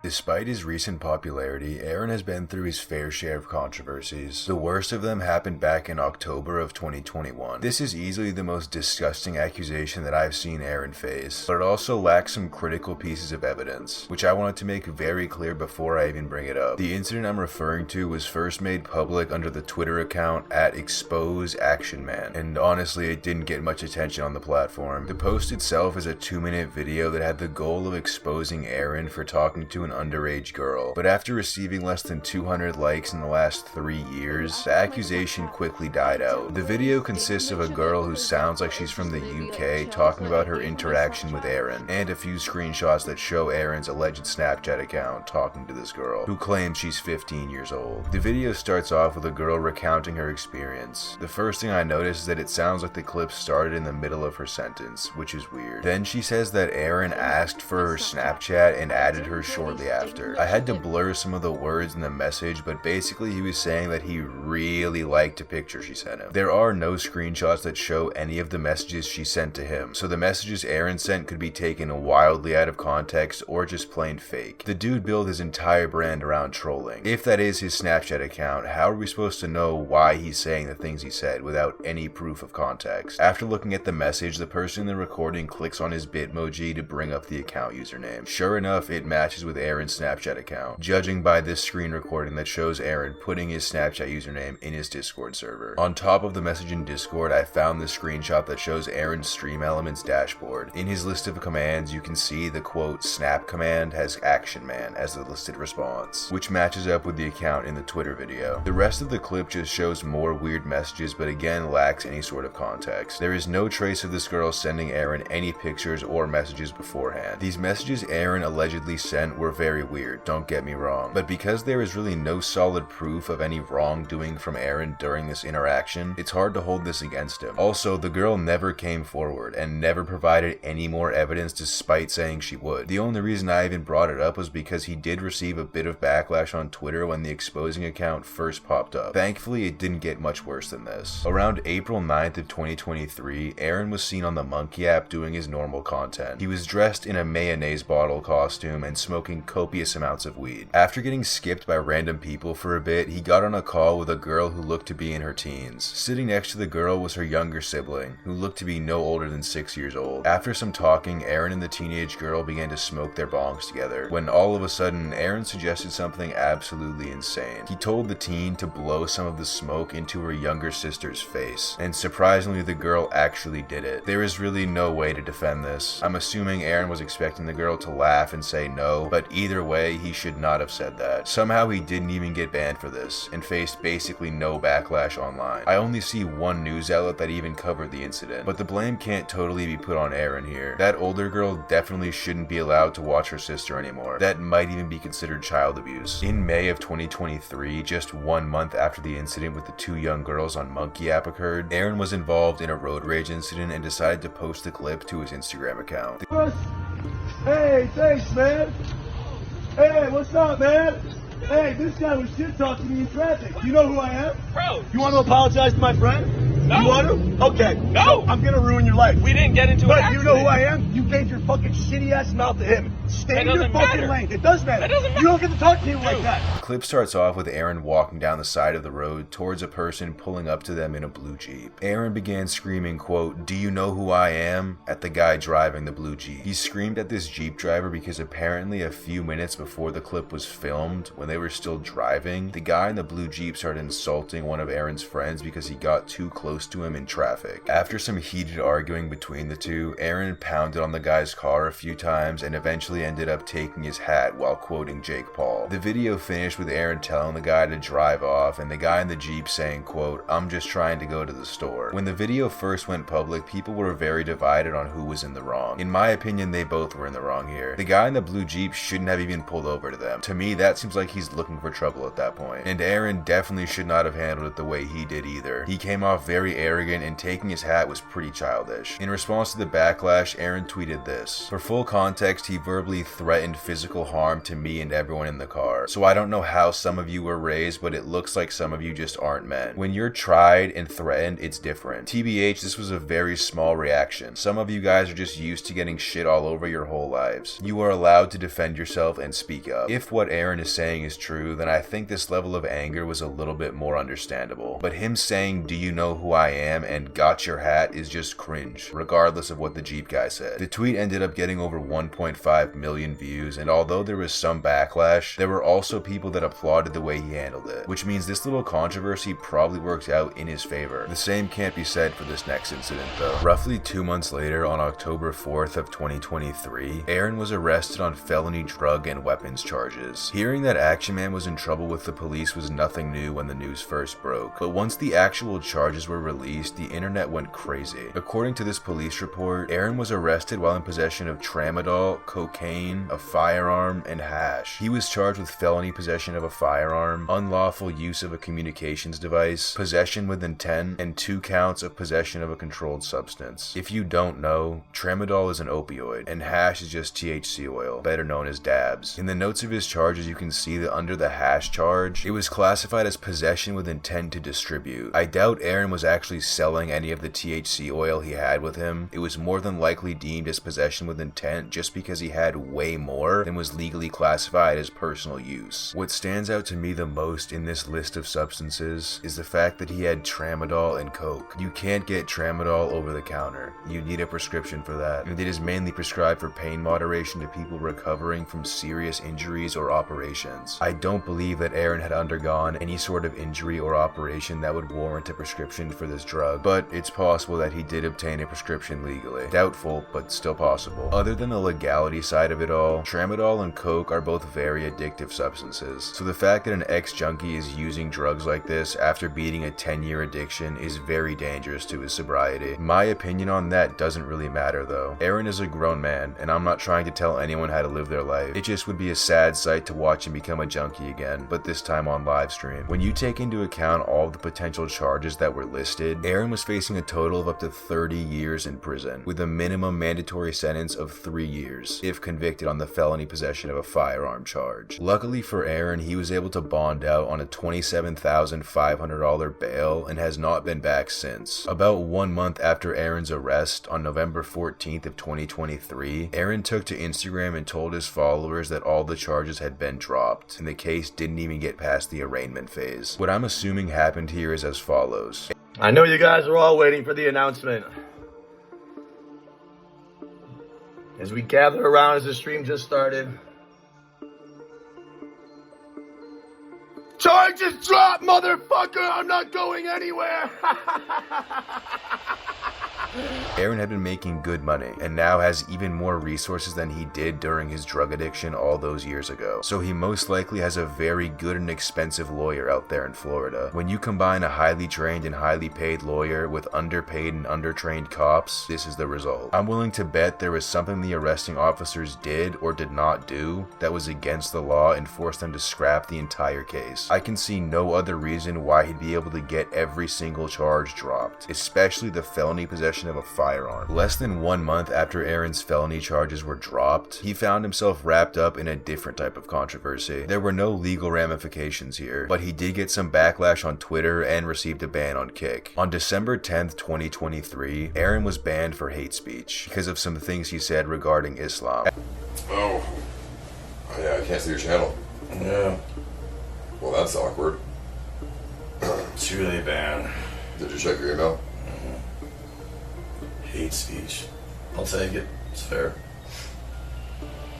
Despite his recent popularity, Aaron has been through his fair share of controversies. The worst of them happened back in October of 2021. This is easily the most disgusting accusation that I've seen Aaron face, but it also lacks some critical pieces of evidence, which I wanted to make very clear before I even bring it up. The incident I'm referring to was first made public under the Twitter account @ActionMan, and honestly it didn't get much attention on the platform. The post itself is a 2-minute video that had the goal of exposing Aaron for talking to an underage girl, but after receiving less than 200 likes in the last 3 years, the accusation quickly died out. The video consists of a girl who sounds like she's from the UK talking about her interaction with Aaron, and a few screenshots that show Aaron's alleged Snapchat account talking to this girl, who claims she's 15 years old. The video starts off with a girl recounting her experience. The first thing I notice is that it sounds like the clip started in the middle of her sentence, which is weird. Then she says that Aaron asked for her Snapchat and added her shortly after. I had to blur some of the words in the message, but basically he was saying that he really liked a picture she sent him. There are no screenshots that show any of the messages she sent to him, so the messages Aaron sent could be taken wildly out of context or just plain fake. The dude built his entire brand around trolling. If that is his Snapchat account, how are we supposed to know why he's saying the things he said without any proof of context? After looking at the message, the person in the recording clicks on his Bitmoji to bring up the account username. Sure enough, it matches with Aaron's Aaron's Snapchat account, judging by this screen recording that shows Aaron putting his Snapchat username in his Discord server. On top of the message in Discord, I found this screenshot that shows Aaron's Stream Elements dashboard. In his list of commands, you can see the quote snap command has Action Man as the listed response, which matches up with the account in the Twitter video. The rest of the clip just shows more weird messages, but again lacks any sort of context. There is no trace of this girl sending Aaron any pictures or messages beforehand. These messages Aaron allegedly sent were very weird, don't get me wrong, but because there is really no solid proof of any wrongdoing from Aaron during this interaction, it's hard to hold this against him. Also, the girl never came forward and never provided any more evidence despite saying she would. The only reason I even brought it up was because he did receive a bit of backlash on Twitter when the exposing account first popped up. Thankfully, it didn't get much worse than this. Around April 9th of 2023, Aaron was seen on the Monkey app doing his normal content. He was dressed in a mayonnaise bottle costume and smoking copious amounts of weed. After getting skipped by random people for a bit, he got on a call with a girl who looked to be in her teens. Sitting next to the girl was her younger sibling, who looked to be no older than 6 years old. After some talking, Aaron and the teenage girl began to smoke their bongs together, when all of a sudden, Aaron suggested something absolutely insane. He told the teen to blow some of the smoke into her younger sister's face, and surprisingly the girl actually did it. There is really no way to defend this. I'm assuming Aaron was expecting the girl to laugh and say no, but either way, he should not have said that. Somehow he didn't even get banned for this, and faced basically no backlash online. I only see one news outlet that even covered the incident, but the blame can't totally be put on Aaron here. That older girl definitely shouldn't be allowed to watch her sister anymore. That might even be considered child abuse. In May of 2023, just 1 month after the incident with the 2 young girls on Monkey app occurred, Aaron was involved in a road rage incident and decided to post the clip to his Instagram account. Hey, thanks, man. Hey, what's up, man? Hey, this guy was shit talking me in traffic. You know who I am? Bro. You want to apologize to my friend? No. You want to? Okay. No. I'm going to ruin your life. We didn't get into But an you accident. know who I am? You gave your fucking shitty ass mouth to him. Stay in your doesn't fucking matter. lane. It does matter. That doesn't matter. You don't get to talk to him like that. The clip starts off with Aaron walking down the side of the road towards a person pulling up to them in a blue Jeep. Aaron began screaming, quote, "Do you know who I am?" at the guy driving the blue Jeep. He screamed at this Jeep driver because apparently a few minutes before the clip was filmed, when they were still driving, the guy in the blue Jeep started insulting one of Aaron's friends because he got too close to him in traffic. After some heated arguing between the two, Aaron pounded on the guy's car a few times and eventually ended up taking his hat while quoting Jake Paul. The video finished with Aaron telling the guy to drive off and the guy in the Jeep saying, quote, "I'm just trying to go to the store." When the video first went public, people were very divided on who was in the wrong. In my opinion, they both were in the wrong here. The guy in the blue Jeep shouldn't have even pulled over to them. To me, that seems like he's looking for trouble at that point. And Aaron definitely should not have handled it the way he did either. He came off very arrogant and taking his hat was pretty childish. In response to the backlash, Aaron tweeted this. For full context, he verbally threatened physical harm to me and everyone in the car. So I don't know how some of you were raised, but it looks like some of you just aren't men. When you're tried and threatened, it's different. TBH, this was a very small reaction. Some of you guys are just used to getting shit all over your whole lives. You are allowed to defend yourself and speak up. If what Aaron is saying is true, then I think this level of anger was a little bit more understandable. But him saying, "Do you know who I am?" and "got your hat" is just cringe, regardless of what the Jeep guy said. The tweet ended up getting over 1.5 million views, and although there was some backlash, there were also people that applauded the way he handled it, which means this little controversy probably works out in his favor. The same can't be said for this next incident though. Roughly 2 months later, on October 4th of 2023, Aaron was arrested on felony drug and weapons charges. Hearing that Action Man was in trouble with the police was nothing new when the news first broke, but once the actual charges were released, the internet went crazy. According to this police report, Aaron was arrested while in possession of tramadol, cocaine, a firearm, and hash. He was charged with felony possession of a firearm, unlawful use of a communications device, possession with intent, and 2 counts of possession of a controlled substance. If you don't know, tramadol is an opioid, and hash is just THC oil, better known as dabs. In the notes of his charges, you can see that under the hash charge, it was classified as possession with intent to distribute. I doubt Aaron was actually selling any of the THC oil he had with him, it was more than likely deemed as possession with intent just because he had way more than was legally classified as personal use. What stands out to me the most in this list of substances is the fact that he had tramadol and coke. You can't get tramadol over the counter. You need a prescription for that, and it is mainly prescribed for pain moderation to people recovering from serious injuries or operations. I don't believe that Aaron had undergone any sort of injury or operation that would warrant a prescription for this drug, but it's possible that he did obtain a prescription legally. Doubtful, but still possible. Other than the legality side of it all, tramadol and coke are both very addictive substances, so the fact that an ex-junkie is using drugs like this after beating a 10-year addiction is very dangerous to his sobriety. My opinion on that doesn't really matter though. Aaron is a grown man, and I'm not trying to tell anyone how to live their life. It just would be a sad sight to watch him become a junkie again, but this time on live stream. When you take into account all the potential charges that were listed, Aaron was facing a total of up to 30 years in prison, with a minimum mandatory sentence of 3 years, if convicted on the felony possession of a firearm charge. Luckily for Aaron, he was able to bond out on a $27,500 bail and has not been back since. About 1 month after Aaron's arrest, on November 14th of 2023, Aaron took to Instagram and told his followers that all the charges had been dropped, and the case didn't even get past the arraignment phase. What I'm assuming happened here is as follows. I know you guys are all waiting for the announcement. As we gather around as the stream just started. Charges dropped, motherfucker! I'm not going anywhere! Aaron had been making good money, and now has even more resources than he did during his drug addiction all those years ago. So he most likely has a very good and expensive lawyer out there in Florida. When you combine a highly trained and highly paid lawyer with underpaid and undertrained cops, this is the result. I'm willing to bet there was something the arresting officers did or did not do that was against the law and forced them to scrap the entire case. I can see no other reason why he'd be able to get every single charge dropped, especially the felony possession of a firearm. Less than 1 month after Aaron's felony charges were dropped, he found himself wrapped up in a different type of controversy. There were no legal ramifications here, but he did get some backlash on Twitter and received a ban on Kick. On December 10th, 2023, Aaron was banned for hate speech because of some things he said regarding Islam. Oh, yeah, I can't see your channel. Yeah. Well, that's awkward. Two-day ban. Did you check your email? Hate speech. I'll take it. It's fair.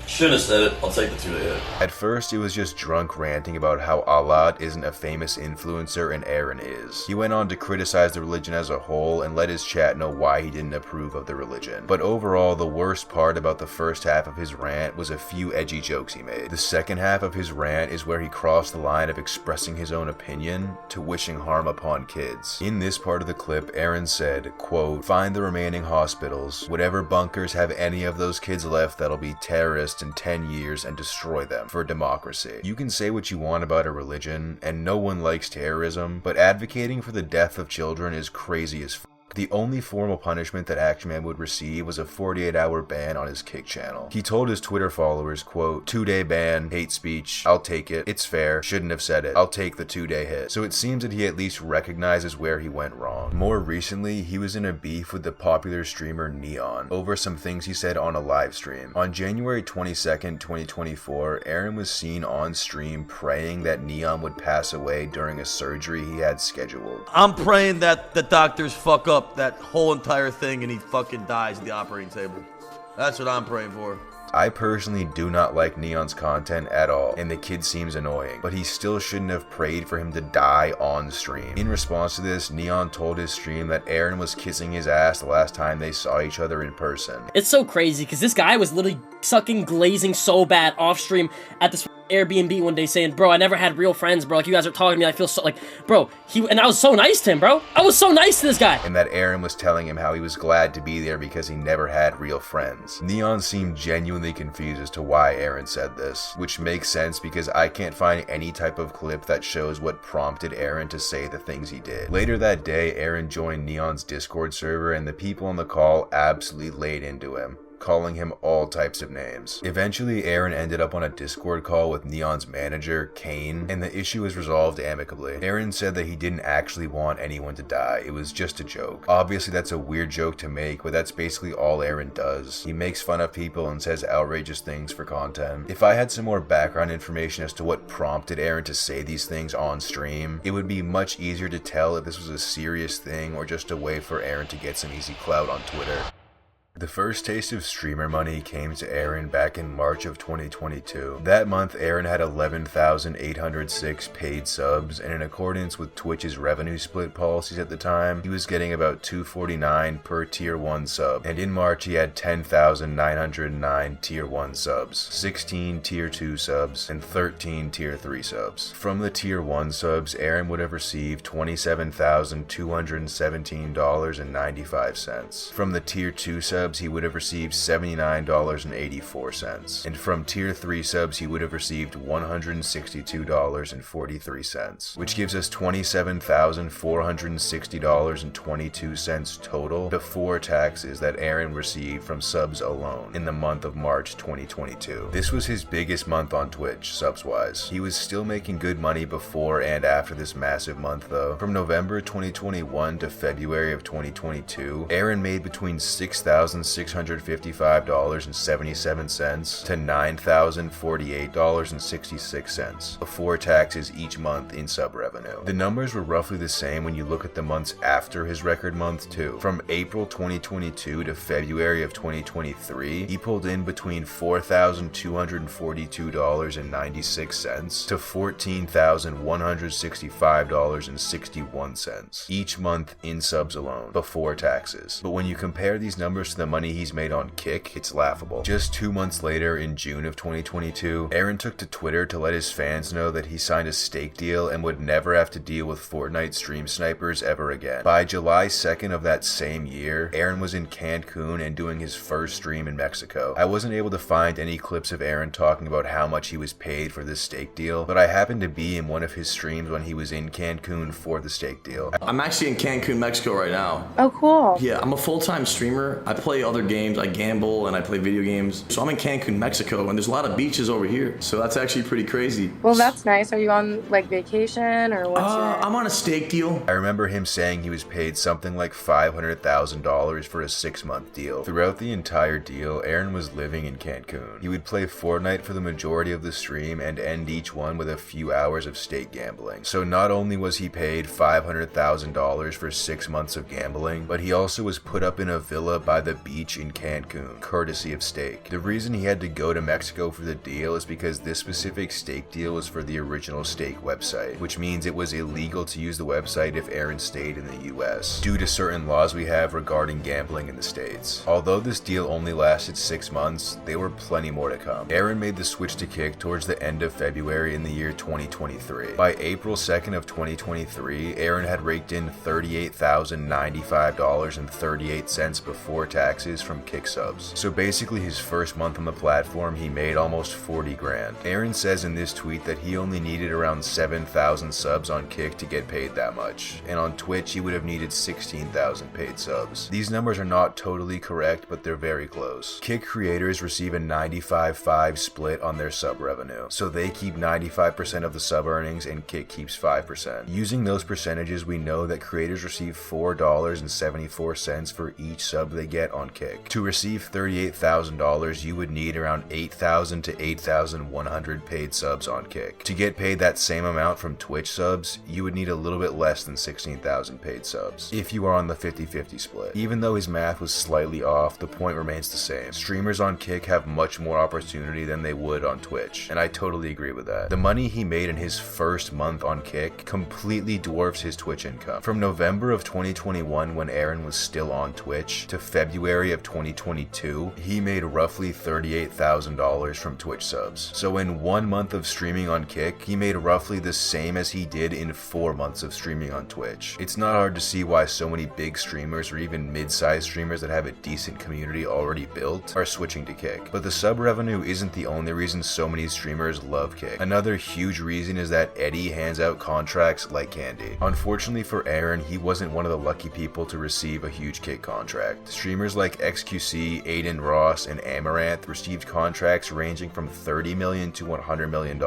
Shouldn't have said it. I'll take the 2-day hit. At first, it was just drunk ranting about how Allah isn't a famous influencer and Aaron is. He went on to criticize the religion as a whole and let his chat know why he didn't approve of the religion. But overall, the worst part about the first half of his rant was a few edgy jokes he made. The second half of his rant is where he crossed the line of expressing his own opinion to wishing harm upon kids. In this part of the clip, Aaron said, quote, "Find the remaining hospitals. Whatever bunkers have any of those kids left that'll be terrorists in 10 years and destroy them for democracy." You can say what you want about a religion, and no one likes terrorism, but advocating for the death of children is crazy as f***. The only formal punishment that Ac7ionMan would receive was a 48-hour ban on his Kick channel. He told his Twitter followers, quote, "2-day ban, hate speech, I'll take it, it's fair, shouldn't have said it, I'll take the 2-day hit." So it seems that he at least recognizes where he went wrong. More recently, he was in a beef with the popular streamer Neon over some things he said on a live stream. On January 22nd, 2024, Aaron was seen on stream praying that Neon would pass away during a surgery he had scheduled. I'm praying that the doctors fuck up that whole entire thing and he fucking dies at the operating table. That's what I'm praying for. I personally do not like Neon's content at all, and the kid seems annoying, but he still shouldn't have prayed for him to die on stream. In response to this, Neon told his stream that Aaron was kissing his ass the last time they saw each other in person. It's so crazy, because this guy was literally sucking glazing so bad off stream at this Airbnb one day saying, "Bro, I never had real friends, bro. Like, you guys are talking to me, I feel so, like, bro," and I was so nice to him, bro. I was so nice to this guy. And that Aaron was telling him how he was glad to be there because he never had real friends. Neon seemed genuinely confused as to why Aaron said this, which makes sense because I can't find any type of clip that shows what prompted Aaron to say the things he did. Later that day, Aaron joined Neon's Discord server and the people on the call absolutely laid into him, calling him all types of names. Eventually, Aaron ended up on a Discord call with Neon's manager, Kane, and the issue was resolved amicably. Aaron said that he didn't actually want anyone to die, it was just a joke. Obviously that's a weird joke to make, but that's basically all Aaron does. He makes fun of people and says outrageous things for content. If I had some more background information as to what prompted Aaron to say these things on stream, it would be much easier to tell if this was a serious thing or just a way for Aaron to get some easy clout on Twitter. The first taste of streamer money came to Aaron back in March of 2022. That month, Aaron had 11,806 paid subs, and in accordance with Twitch's revenue split policies at the time, he was getting about $249 per tier 1 sub. And in March, he had 10,909 tier 1 subs, 16 tier 2 subs, and 13 tier 3 subs. From the tier 1 subs, Aaron would have received $27,217.95. From the tier 2 subs, he would have received $79.84, and from tier 3 subs he would have received $162.43, which gives us $27,460.22 total before taxes that Aaron received from subs alone in the month of March 2022. This was his biggest month on Twitch, subs-wise. He was still making good money before and after this massive month though. From November 2021 to February of 2022, Aaron made between $6,655.77 to $9,048.66 before taxes each month in sub revenue. The numbers were roughly the same when you look at the months after his record month too. From April 2022 to February of 2023, he pulled in between $4,242.96 to $14,165.61 each month in subs alone before taxes. But when you compare these numbers to the money he's made on Kick, it's laughable. Just 2 months later, in June of 2022, Aaron took to Twitter to let his fans know that he signed a stake deal and would never have to deal with Fortnite stream snipers ever again. By July 2nd of that same year, Aaron was in Cancun and doing his first stream in Mexico. I wasn't able to find any clips of Aaron talking about how much he was paid for this stake deal, but I happened to be in one of his streams when he was in Cancun for the stake deal. I'm actually in Cancun, Mexico right now. Oh, cool. Yeah, I'm a full-time streamer. I play other games, I gamble, and I play video games. So I'm in Cancun, Mexico, and there's a lot of beaches over here. So that's actually pretty crazy. Well, that's nice. Are you on like vacation or what's I'm on a stake deal. I remember him saying he was paid something like $500,000 for a 6-month deal. Throughout the entire deal, Aaron was living in Cancun. He would play Fortnite for the majority of the stream and end each one with a few hours of stake gambling. So not only was he paid $500,000 for 6 months of gambling, but he also was put up in a villa by the beach in Cancun, courtesy of stake. The reason he had to go to Mexico for the deal is because this specific stake deal was for the original stake website, which means it was illegal to use the website if Aaron stayed in the US, due to certain laws we have regarding gambling in the States. Although this deal only lasted 6 months, there were plenty more to come. Aaron made the switch to Kick towards the end of February in the year 2023. By April 2nd of 2023, Aaron had raked in $38,095.38 before taxes from Kick subs. So basically his first month on the platform, he made almost 40 grand. Aaron says in this tweet that he only needed around 7,000 subs on Kick to get paid that much, and on Twitch he would have needed 16,000 paid subs. These numbers are not totally correct, but they're very close. Kick creators receive a 95-5 split on their sub revenue, so they keep 95% of the sub earnings and Kick keeps 5%. Using those percentages, we know that creators receive $4.74 for each sub they get on Kick. To receive $38,000, you would need around 8,000 to 8,100 paid subs on Kick. To get paid that same amount from Twitch subs, you would need a little bit less than 16,000 paid subs, if you are on the 50-50 split. Even though his math was slightly off, the point remains the same. Streamers on Kick have much more opportunity than they would on Twitch, and I totally agree with that. The money he made in his first month on Kick completely dwarfs his Twitch income. From November of 2021, when Aaron was still on Twitch, to February of 2022, he made roughly $38,000 from Twitch subs. So in 1 month of streaming on Kick, he made roughly the same as he did in 4 months of streaming on Twitch. It's not hard to see why so many big streamers or even mid-sized streamers that have a decent community already built are switching to Kick. But the sub revenue isn't the only reason so many streamers love Kick. Another huge reason is that Eddie hands out contracts like candy. Unfortunately for Aaron, he wasn't one of the lucky people to receive a huge Kick contract. Streamers Stars like XQC, Aiden Ross, and Amaranth received contracts ranging from $30 million to $100 million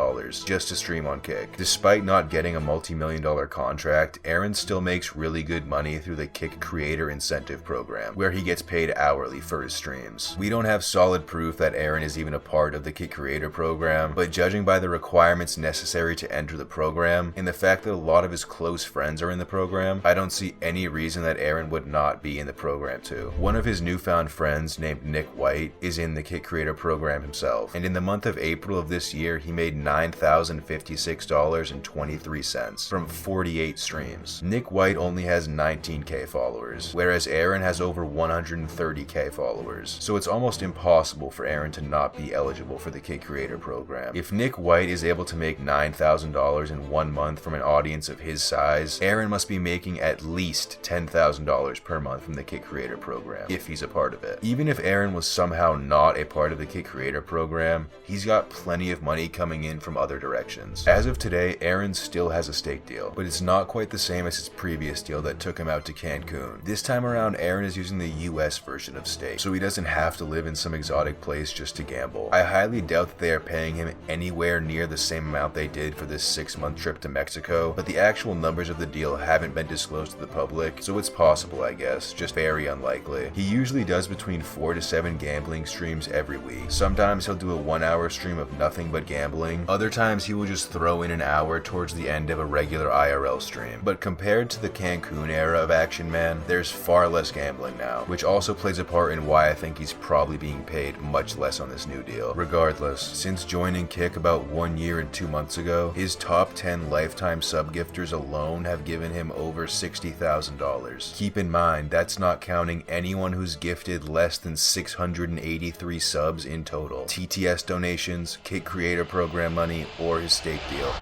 just to stream on Kick. Despite not getting a multi-million-dollar contract, Aaron still makes really good money through the Kick Creator Incentive Program, where he gets paid hourly for his streams. We don't have solid proof that Aaron is even a part of the Kick Creator Program, but judging by the requirements necessary to enter the program, and the fact that a lot of his close friends are in the program, I don't see any reason that Aaron would not be in the program too. One of his newfound friends, named Nick White, is in the Kick Creator Program himself, and in the month of April of this year, he made $9,056.23 from 48 streams. Nick White only has 19k followers, whereas Aaron has over 130k followers, so it's almost impossible for Aaron to not be eligible for the Kick Creator Program. If Nick White is able to make $9,000 in 1 month from an audience of his size, Aaron must be making at least $10,000 per month from the Kick Creator Program, if he's a part of it. Even if Aaron was somehow not a part of the Kick Creator Program, he's got plenty of money coming in from other directions. As of today, Aaron still has a stake deal, but it's not quite the same as his previous deal that took him out to Cancun. This time around, Aaron is using the US version of stake, so he doesn't have to live in some exotic place just to gamble. I highly doubt that they are paying him anywhere near the same amount they did for this 6-month trip to Mexico, but the actual numbers of the deal haven't been disclosed to the public, so it's possible, I guess, just very unlikely. He usually does between 4 to 7 gambling streams every week. Sometimes he'll do a 1-hour stream of nothing but gambling, other times he will just throw in an hour towards the end of a regular IRL stream. But compared to the Cancun era of Action Man, there's far less gambling now, which also plays a part in why I think he's probably being paid much less on this new deal. Regardless, since joining Kick about 1 year and 2 months ago, his top 10 lifetime sub-gifters alone have given him over $60,000. Keep in mind, that's not counting anyone who's gifted less than 683 subs in total, TTS donations, Kick Creator Program money, or his stake deal.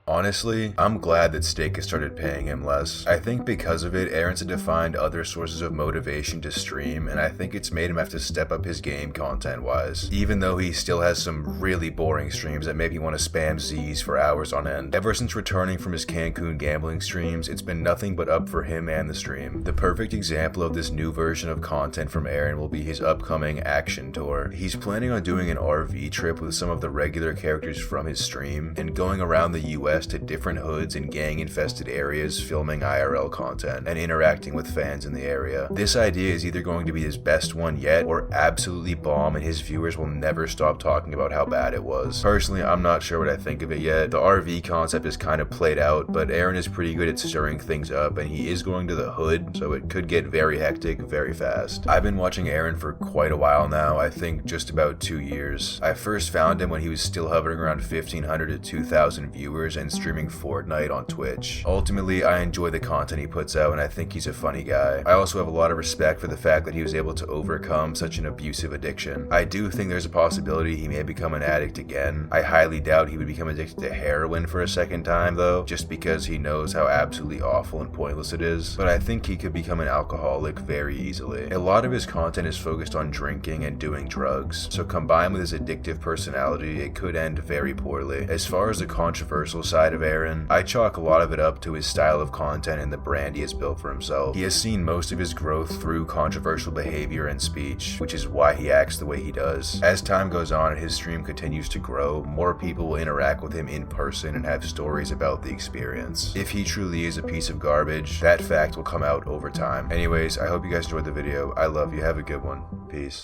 Honestly, I'm glad that Stake has started paying him less. I think because of it, Aaron's had to find other sources of motivation to stream, and I think it's made him have to step up his game content-wise, even though he still has some really boring streams that make me want to spam Z's for hours on end. Ever since returning from his Cancun gambling streams, it's been nothing but up for him and the stream. The perfect example of this new version of content from Aaron will be his upcoming Action Tour. He's planning on doing an RV trip with some of the regular characters from his stream, and going around the US to different hoods and gang-infested areas, filming IRL content and interacting with fans in the area. This idea is either going to be his best one yet or absolutely bomb, and his viewers will never stop talking about how bad it was. Personally, I'm not sure what I think of it yet. The RV concept is kind of played out, but Aaron is pretty good at stirring things up, and he is going to the hood, so it could get very hectic very fast. I've been watching Aaron for quite a while now, I think just about 2 years. I first found him when he was still hovering around 1,500 to 2,000 viewers and streaming Fortnite on Twitch. Ultimately, I enjoy the content he puts out, and I think he's a funny guy. I also have a lot of respect for the fact that he was able to overcome such an abusive addiction. I do think there's a possibility he may become an addict again. I highly doubt he would become addicted to heroin for a second time though, just because he knows how absolutely awful and pointless it is, but I think he could become an alcoholic very easily. A lot of his content is focused on drinking and doing drugs, so combined with his addictive personality, it could end very poorly. As far as the controversial side of Aaron, I chalk a lot of it up to his style of content and the brand he has built for himself. He has seen most of his growth through controversial behavior and speech, which is why he acts the way he does. As time goes on and his stream continues to grow, more people will interact with him in person and have stories about the experience. If he truly is a piece of garbage, that fact will come out over time. Anyways, I hope you guys enjoyed the video. I love you. Have a good one. Peace.